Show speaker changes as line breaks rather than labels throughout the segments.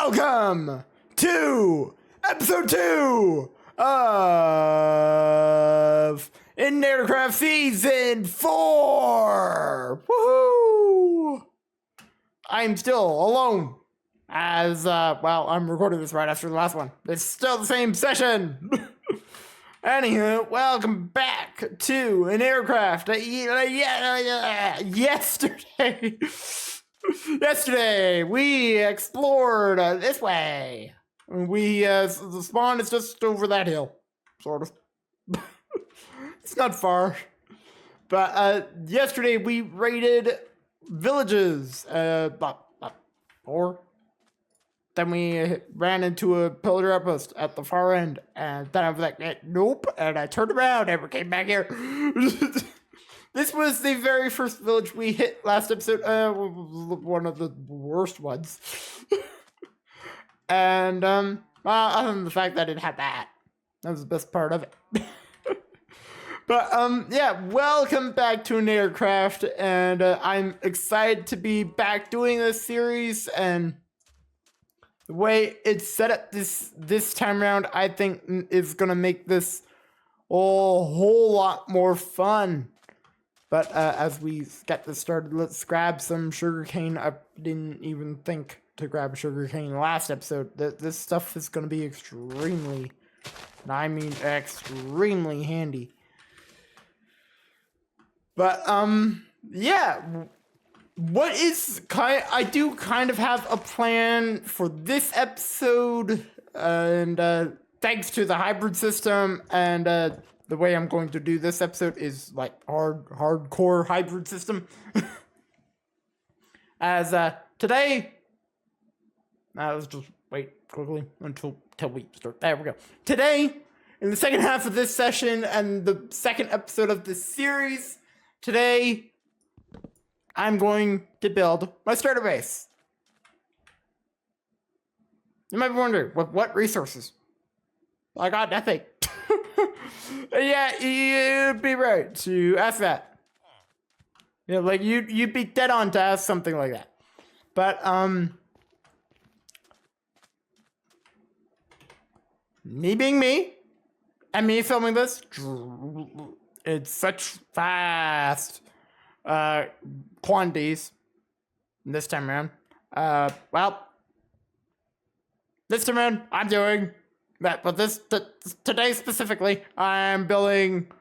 Welcome to episode 2 of Inator season 4. Woohoo! I'm still alone as, I'm recording this right after the last one. It's still the same session. Anywho, welcome back to an aircraft. Yesterday. Yesterday, we explored this way. The spawn is just over that hill, sort of. It's not far. But yesterday, we raided villages. 4. Then we ran into a pillager outpost at the far end. And then I was like, nope. And I turned around and we came back here. This was the very first village we hit last episode. One of the worst ones. And, other than the fact that it had that was the best part of it. But, yeah, welcome back to an aircraft. And I'm excited to be back doing this series. And the way it's set up this time around, I think is going to make this a whole lot more fun. But as we get this started, let's grab some sugarcane. I didn't even think to grab sugarcane last episode. This stuff is going to be extremely handy. But, yeah. I do kind of have a plan for this episode. And thanks to the hybrid system and the way I'm going to do this episode is like hardcore hybrid system. As today, let's just wait quickly until we start. There we go. Today, in the second half of this session and the second episode of this series, today I'm going to build my starter base. You might be wondering, what resources? I got nothing. Yeah, you'd be right to ask that. Yeah, like you'd be dead on to ask something like that. But me being me, and me filming this, it's such fast quantities this time around. This time around, I'm doing that, but today specifically, I'm building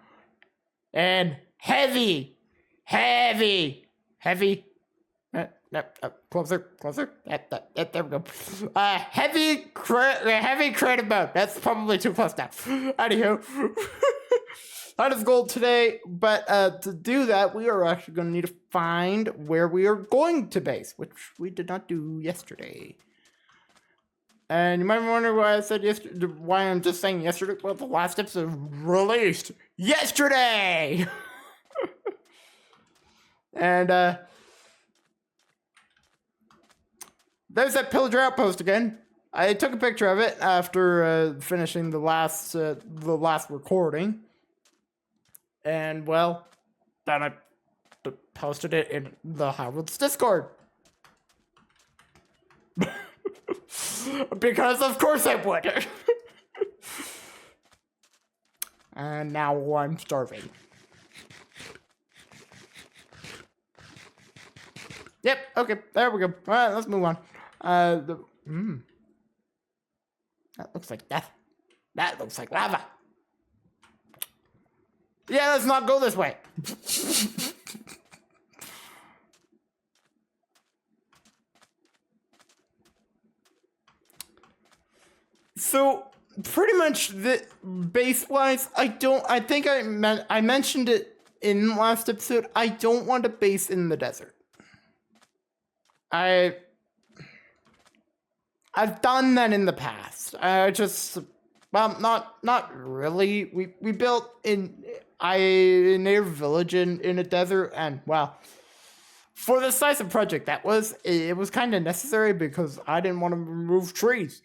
an heavy. Closer. There we go. Heavy creative mode. That's probably too close now. Anywho, that is goal today. But to do that, we are actually going to need to find where we are going to base, which we did not do yesterday. And you might wonder why I said yesterday. Why I'm just saying yesterday. Well, the last episode released yesterday. And there's that pillager outpost again. I took a picture of it after finishing the last recording, and well, then I posted it in the Howard's Discord. Because of course I would. And now I'm starving. Yep, okay, there we go. Alright, let's move on. That looks like death. That looks like lava. Yeah, let's not go this way. So pretty much the base-wise, I think I mentioned it in the last episode. I don't want a base in the desert. I've done that in the past. Not really. We built in a village in a desert, and well, for the size of project, it was kind of necessary because I didn't want to remove trees.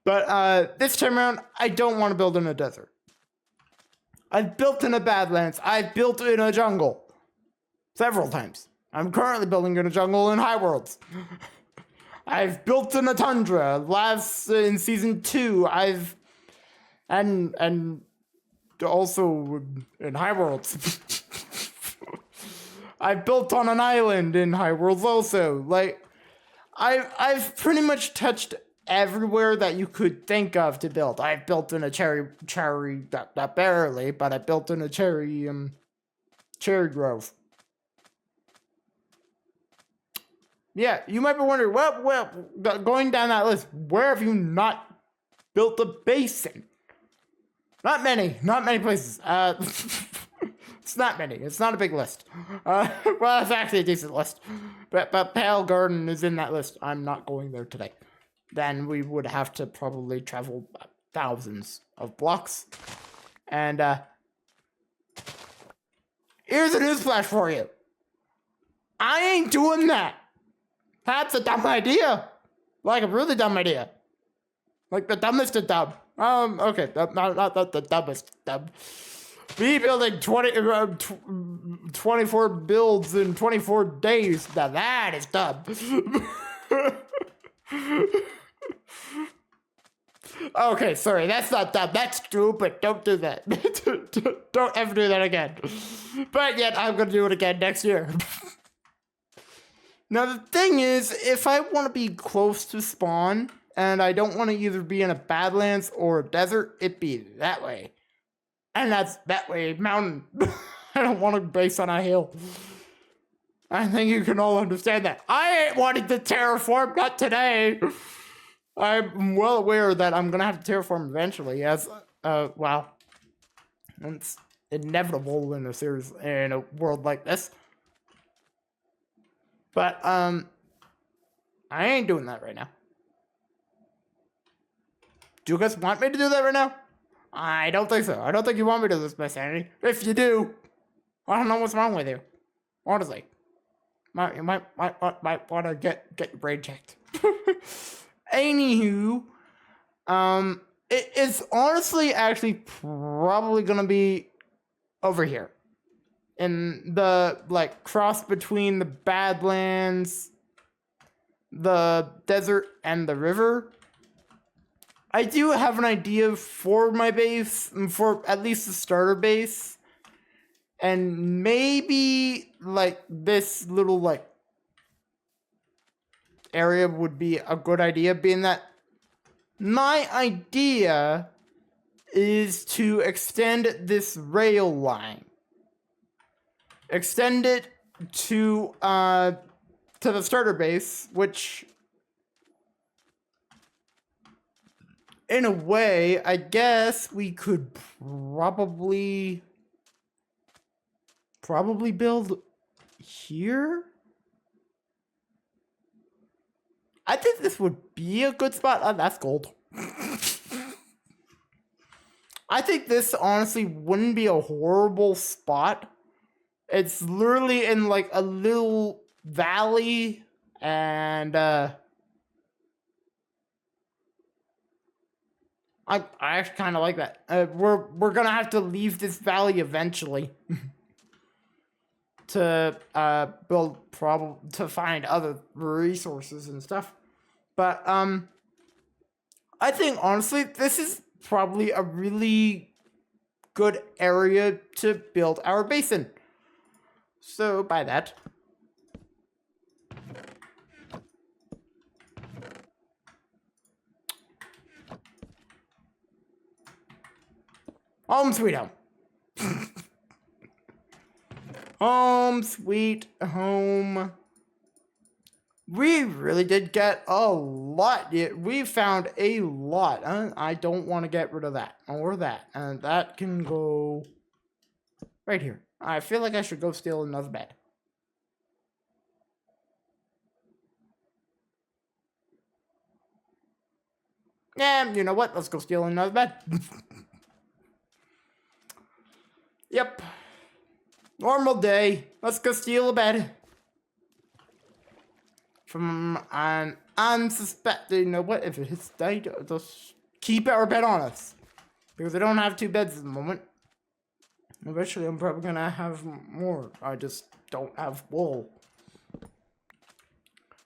But this time around, I don't want to build in a desert. I've built in a Badlands. I've built in a jungle several times. I'm currently building in a jungle in High Worlds. I've built in a tundra. Last in season 2, and also in Highworlds. I built on an island in Highworlds also. Like, I've pretty much touched everywhere that you could think of to build. I've built in a cherry, not barely, but I built in a cherry grove. Yeah, you might be wondering, well, going down that list, where have you not built a basin? Not many places. It's not many. It's not a big list. Well, it's actually a decent list. But Pale Garden is in that list. I'm not going there today. Then we would have to probably travel thousands of blocks. And, here's a newsflash for you. I ain't doing that. That's a dumb idea. Like, a really dumb idea. Like, the dumbest of dumb. Okay, not the dumbest dumb. Me building 24 builds in 24 days. Now that is dumb. Okay, sorry, that's not dumb. That's stupid. Don't do that. Don't ever do that again. But yet, I'm gonna do it again next year. Now, the thing is, if I want to be close to spawn, and I don't want to either be in a Badlands or a desert, it'd be that way. And that's that way, mountain. I don't want to base on a hill. I think you can all understand that. I ain't wanting to terraform, not today. I'm well aware that I'm gonna have to terraform eventually, as well, it's inevitable in a world like this. But I ain't doing that right now. Do you guys want me to do that right now? I don't think so. I don't think you want me to do this, my sanity. If you do, I don't know what's wrong with you. Honestly. You might want to get your brain checked. Anywho, it's honestly actually probably gonna be over here. In the, like, cross between the Badlands, the desert, and the river. I do have an idea for my base, for at least the starter base. And maybe, like, this little, like, area would be a good idea, being that my idea is to extend this rail line. Extend it to the starter base, which, in a way, I guess we could probably build here. I think this would be a good spot. Oh, that's gold. I think this honestly wouldn't be a horrible spot. It's literally in, like, a little valley, and I actually kind of like that. We're gonna have to leave this valley eventually to to find other resources and stuff. But I think honestly this is probably a really good area to build our basin. So by that, home sweet home. Home sweet home. We really did get a lot. We found a lot. I don't want to get rid of that or that. And that can go right here. I feel like I should go steal another bed. Yeah, you know what? Let's go steal another bed. Yep. Normal day. Let's go steal a bed. From an unsuspected, you know what? If it hits day, just keep our bed on us. Because I don't have 2 beds at the moment. Eventually, I'm probably gonna have more. I just don't have wool.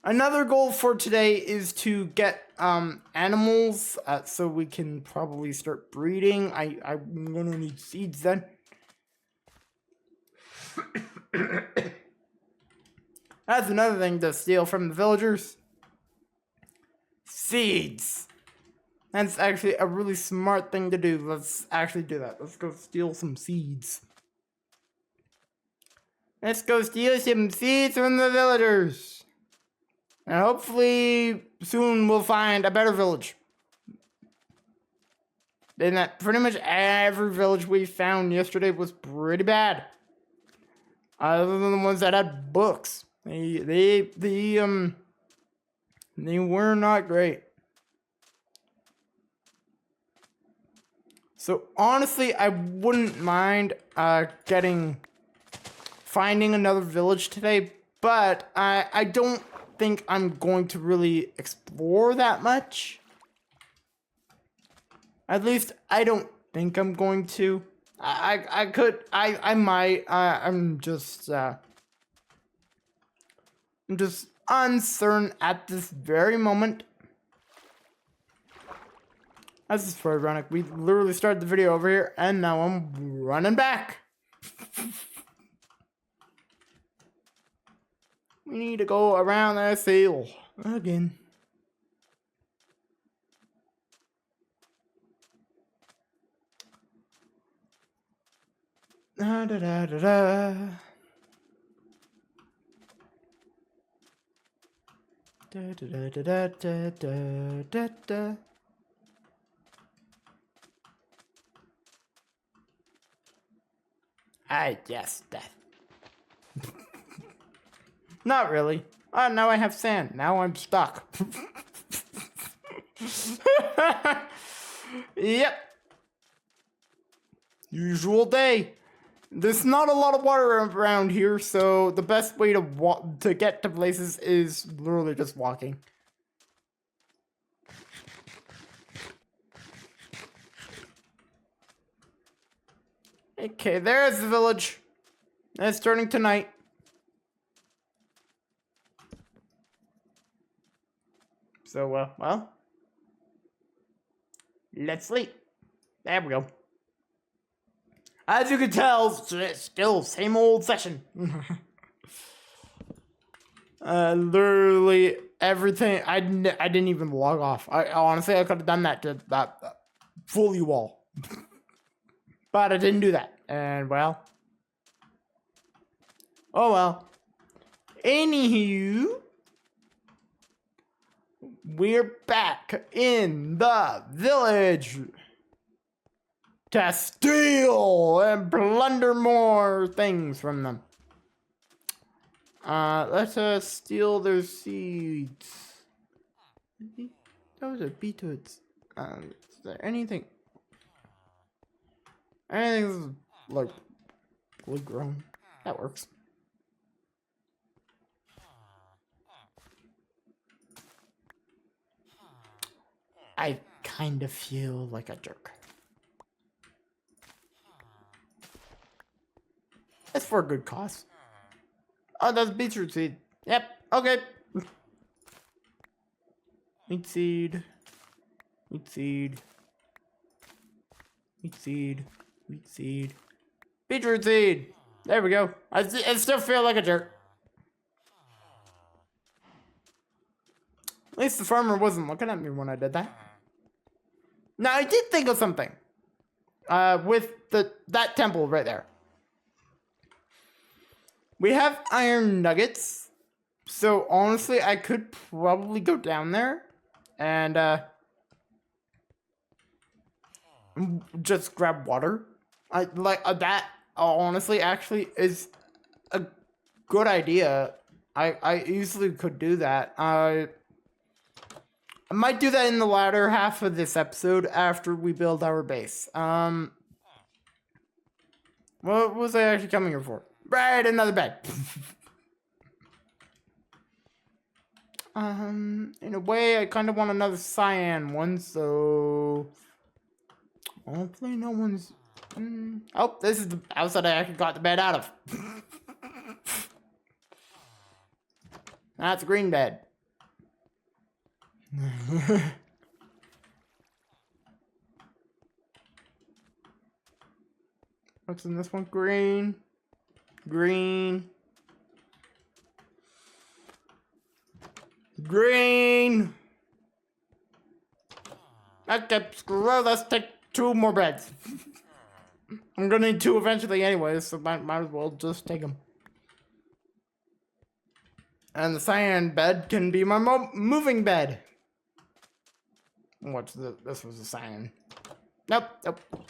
Another goal for today is to get animals so we can probably start breeding. I'm gonna need seeds then. That's another thing to steal from the villagers. Seeds. That's actually a really smart thing to do. Let's actually do that. Let's go steal some seeds. Let's go steal some seeds from the villagers. And hopefully soon we'll find a better village. And that pretty much every village we found yesterday was pretty bad. Other than the ones that had books. They were not great. So honestly, I wouldn't mind finding another village today, but I don't think I'm going to really explore that much. At least I don't think I'm going to. I might. I'm just uncertain at this very moment. That's just so ironic. We literally started the video over here, and now I'm running back. We need to go around that field again. Da da da da da. Da da da da da da da da. Yes, death. Not really. Oh, now I have sand. Now I'm stuck. Yep. Usual day. There's not a lot of water around here, so the best way to get to places is literally just walking. Okay, there's the village. It's turning to night. So, well, let's sleep. There we go. As you can tell, still same old session. Literally everything. I didn't even log off. Honestly, I could have done that to that fool you all. But I didn't do that. And well. Oh well. Anywho. We're back in the village to steal and plunder more things from them. Let's steal their seeds. Those are beetroots. Is there anything? Anything like wood grown? That works. I kind of feel like a jerk. It's for a good cause. Oh, that's beetroot seed. Yep, okay. Wheat seed. Wheat seed. Wheat seed. Wheat seed. Beetroot seed. There we go. I still feel like a jerk. At least the farmer wasn't looking at me when I did that. Now, I did think of something. With that temple right there. We have iron nuggets. So, honestly, I could probably go down there. And, just grab water. That, honestly, actually is a good idea. I easily could do that. I might do that in the latter half of this episode after we build our base. What was I actually coming here for? Right, another bed. In a way, I kind of want another cyan one, so hopefully no one's. Oh, this is the house that I actually got the bed out of. That's a green bed. What's in this one? Green. Green. Green. Okay, screw it. Let's take 2 more beds. I'm gonna need 2 eventually anyway, so might as well just take them. And the cyan bed can be my moving bed. What's the? This was a cyan. Nope.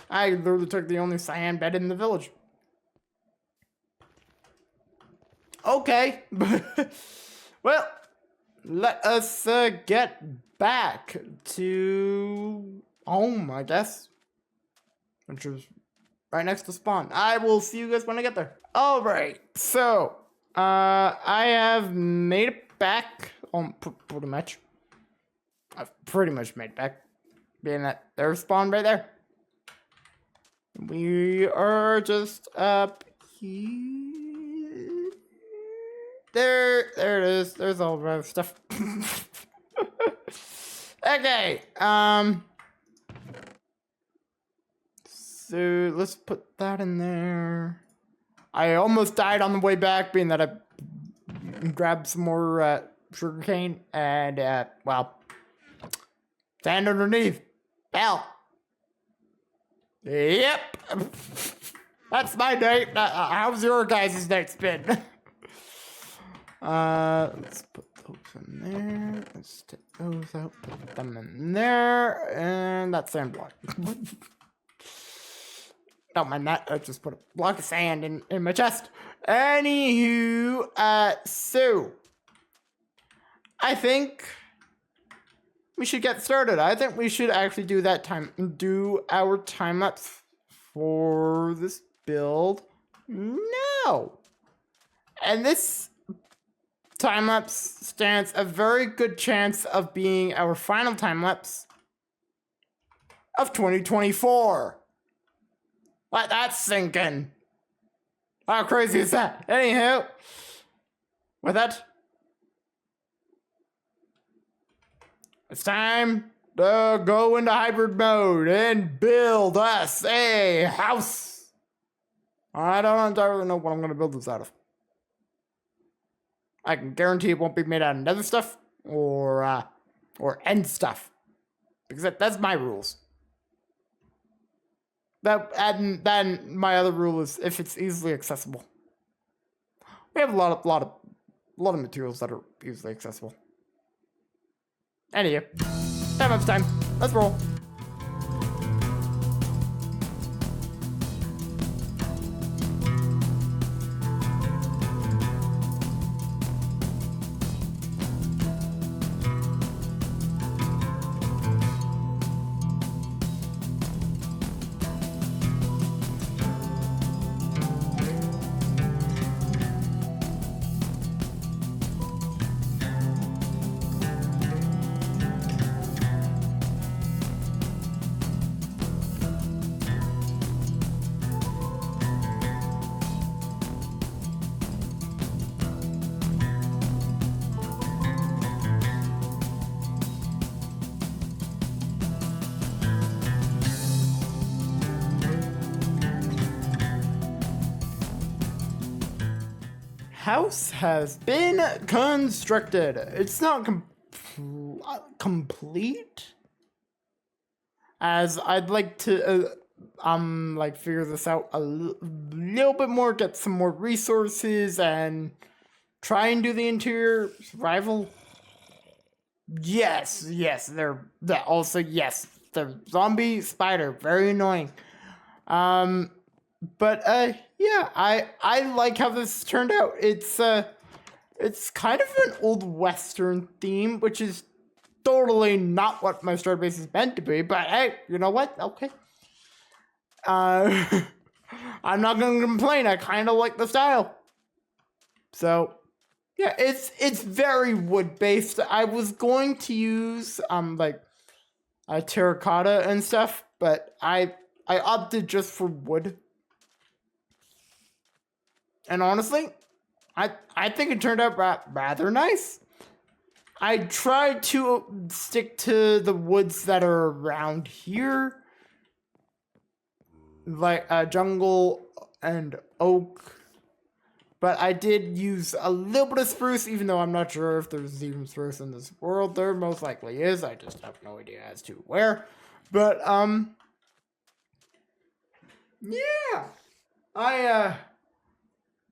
I literally took the only cyan bed in the village. Okay. Well, let us get back to home, I guess. Which is right next to spawn. I will see you guys when I get there. Alright, so I have made it back pretty much. I've pretty much made it back. Being that there's spawn right there. We are just up here. There it is. There's all the stuff. Okay, so let's put that in there. I almost died on the way back, being that I grabbed some more sugarcane and well, stand underneath. Hell. Yep. That's my night. How's your guys' night been? Let's put those in there. Let's take those out, put them in there, and that's sand block. Don't mind that. I just put a block of sand in my chest. Anywho, so I think we should get started. I think we should actually do our time lapse for this build now. And this time lapse stands a very good chance of being our final time lapse of 2024. Let that sink in. How crazy is that? Anywho, with that, it's time to go into hybrid mode and build us a house. I don't entirely know what I'm going to build this out of. I can guarantee it won't be made out of nether stuff or end stuff, because that's my rules. And then my other rule is if it's easily accessible. We have a lot of materials that are easily accessible. Anyway, time. Let's roll. House has been constructed. It's not complete, as I'd like to figure this out a little bit more, get some more resources, and try and do the interior survival. Yes, they're also yes, the zombie spider, very annoying. But yeah, I like how this turned out. It's kind of an old Western theme, which is totally not what my starter base is meant to be. But hey, you know what? Okay. I'm not gonna complain. I kind of like the style. So yeah, it's very wood based. I was going to use terracotta and stuff, but I opted just for wood. And honestly, I think it turned out rather nice. I tried to stick to the woods that are around here, like jungle and oak. But I did use a little bit of spruce, even though I'm not sure if there's even spruce in this world. There most likely is. I just have no idea as to where. But yeah,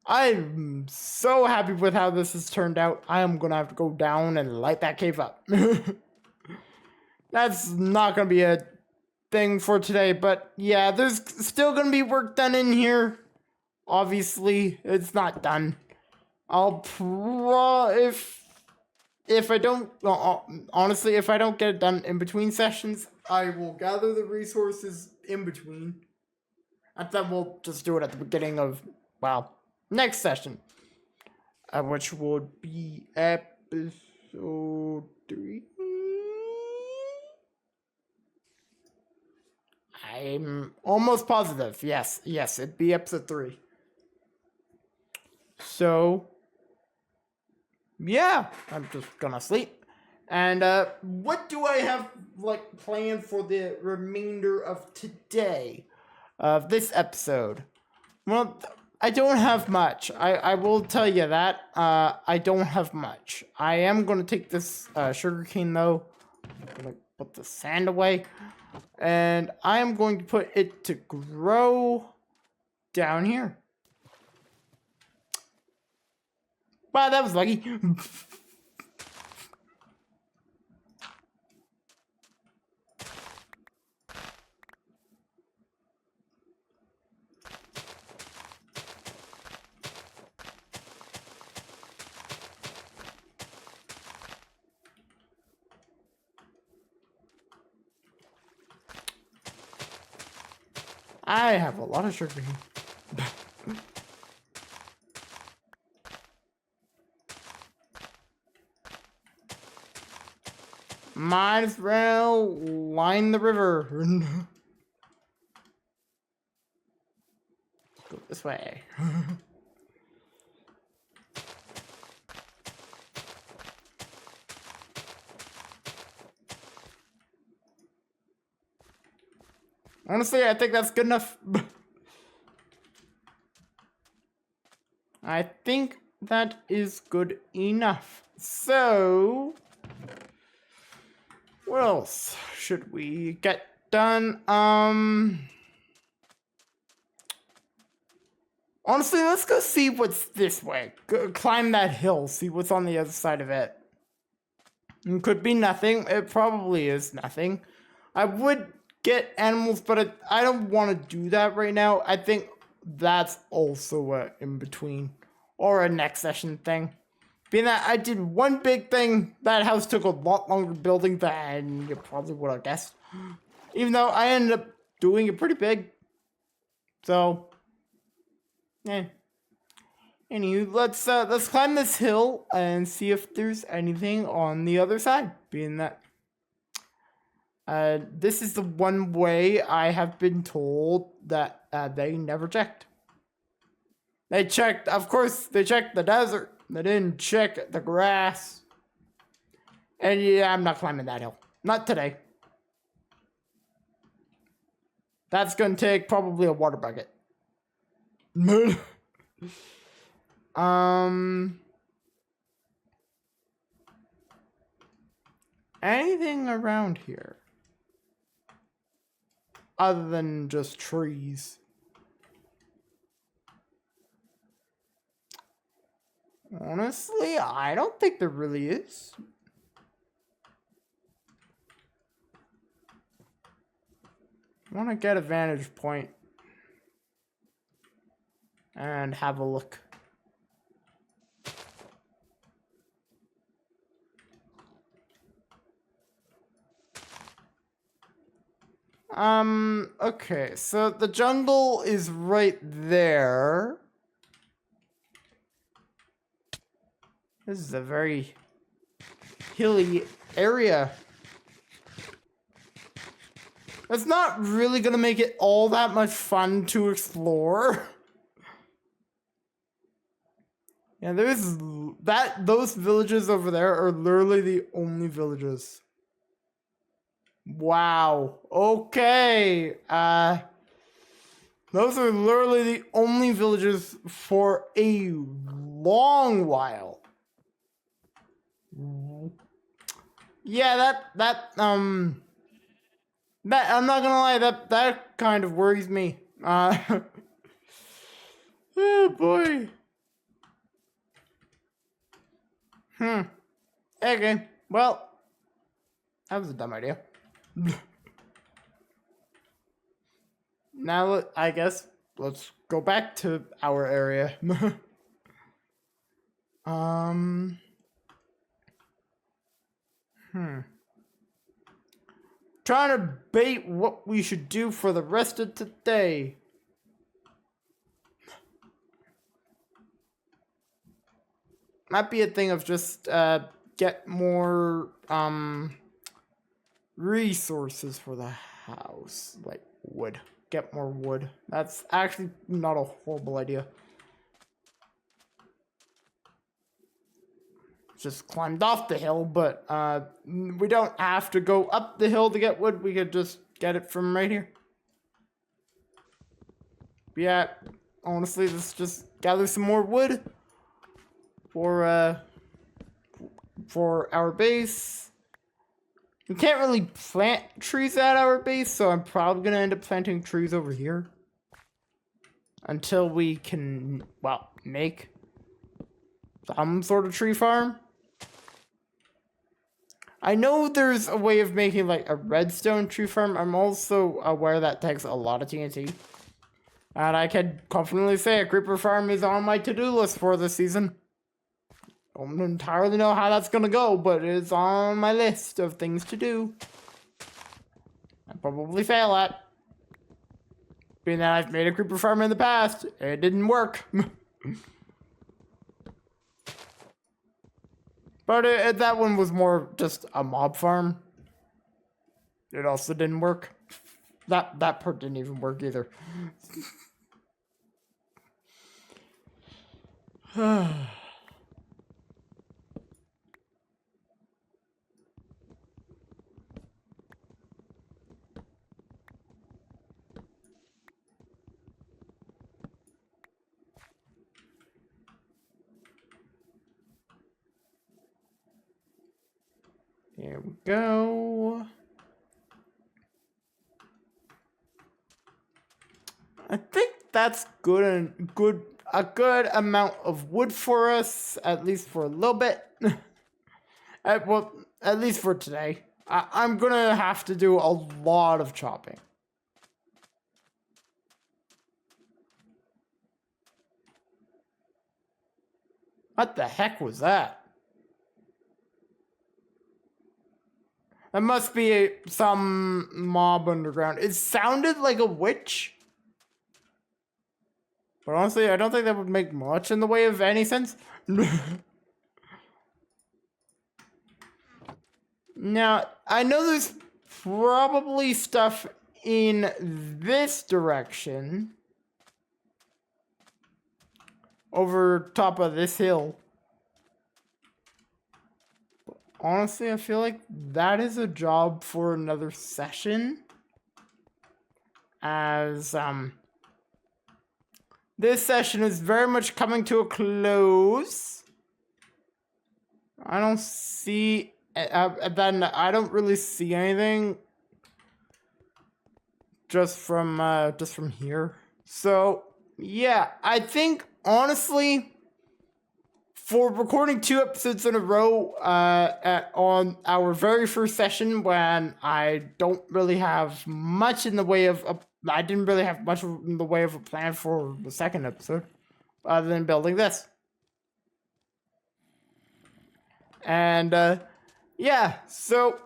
I'm so happy with how this has turned out. I am gonna have to go down and light that cave up. That's not gonna be a thing for today, but yeah, there's still gonna be work done in here. Obviously, it's not done. I'll if I don't honestly, if I don't get it done in between sessions, I will gather the resources in between, and then we'll just do it at the beginning of next session, which would be episode 3. I'm almost positive. Yes, it'd be episode 3. So, yeah, I'm just gonna sleep. And what do I have planned for the remainder of today, of this episode? Well, I don't have much. I will tell you that. I don't have much. I am gonna take this sugarcane though. I'm gonna put the sand away, and I am going to put it to grow down here. Wow, that was lucky. I have a lot of sugar cane. Might as well line the river. Go this way. Honestly, I think that's good enough. I think that is good enough. So, what else should we get done? Honestly, let's go see what's this way. Go climb that hill, see what's on the other side of it. It could be nothing. It probably is nothing. I would get animals, but I don't want to do that right now. I think that's also a in between or a next session thing. Being that I did one big thing, that house took a lot longer building than you probably would have guessed. Even though I ended up doing it pretty big. So, anywho, let's climb this hill and see if there's anything on the other side. Being that this is the one way I have been told that they never checked. They checked, of course, they checked the desert. They didn't check the grass. And yeah, I'm not climbing that hill. Not today. That's gonna take probably a water bucket. Anything around here? Other than just trees. Honestly, I don't think there really is. I want to get a vantage point and have a look. Okay, so the jungle is right there. This is a very hilly area. It's not really gonna make it all that much fun to explore. Yeah, those villages over there are literally the only villages. Wow. Okay. Those are literally the only villages for a long while. Yeah, that I'm not gonna lie, that kind of worries me. Oh boy. Okay. Well, that was a dumb idea. Now, I guess let's go back to our area. um. Trying to bait what we should do for the rest of today. Might be a thing of just get more resources for the house, like wood. Get more wood. That's actually not a horrible idea. Just climbed off the hill, but we don't have to go up the hill to get wood. We could just get it from right here. Yeah, honestly, let's just gather some more wood for our base. We can't really plant trees at our base, so I'm probably gonna end up planting trees over here until we can, well, make some sort of tree farm. I know there's a way of making like a redstone tree farm. I'm also aware that takes a lot of TNT. And I can confidently say a creeper farm is on my to-do list for this season. Don't entirely know how that's gonna go, but it's on my list of things to do. I'll probably fail at. Being that I've made a creeper farm in the past, it didn't work. But that one was more just a mob farm. It also didn't work. That part didn't even work either. Here we go. I think that's a good amount of wood for us, at least for a little bit. Well, at least for today. I'm gonna have to do a lot of chopping. What the heck was that? That must be some mob underground. It sounded like a witch. But honestly, I don't think that would make much in the way of any sense. Now, I know there's probably stuff in this direction. Over top of this hill. Honestly, I feel like that is a job for another session. As, this session is very much coming to a close. I don't see, then I don't really see anything just from here. So, yeah, I think, honestly, for recording 2 episodes in a row on our very first session when I don't really have much in the way of I didn't really have much in the way of a plan for the second episode other than building this. And yeah, so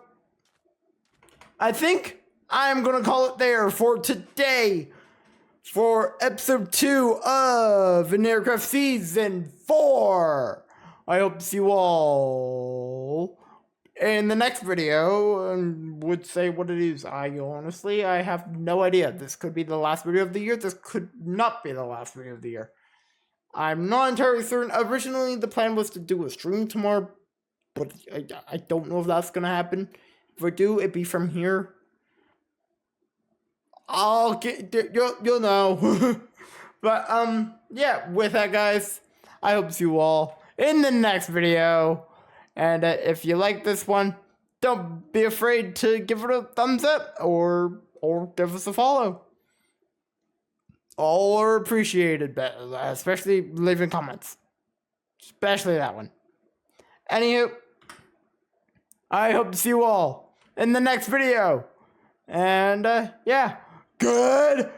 I think I'm gonna call it there for today. For episode 2 of Inator Season 4. I hope to see you all in the next video and would say what it is. I have no idea. This could be the last video of the year. This could not be the last video of the year. I'm not entirely certain. Originally, the plan was to do a stream tomorrow, but I don't know if that's gonna happen. If I do, it'd be from here. I'll get you'll know. But yeah. With that, guys, I hope to see you all in the next video. And if you like this one, don't be afraid to give it a thumbs up or give us a follow. All are appreciated, but especially leaving comments. Especially that one. Anywho, I hope to see you all in the next video. And yeah, goodbye!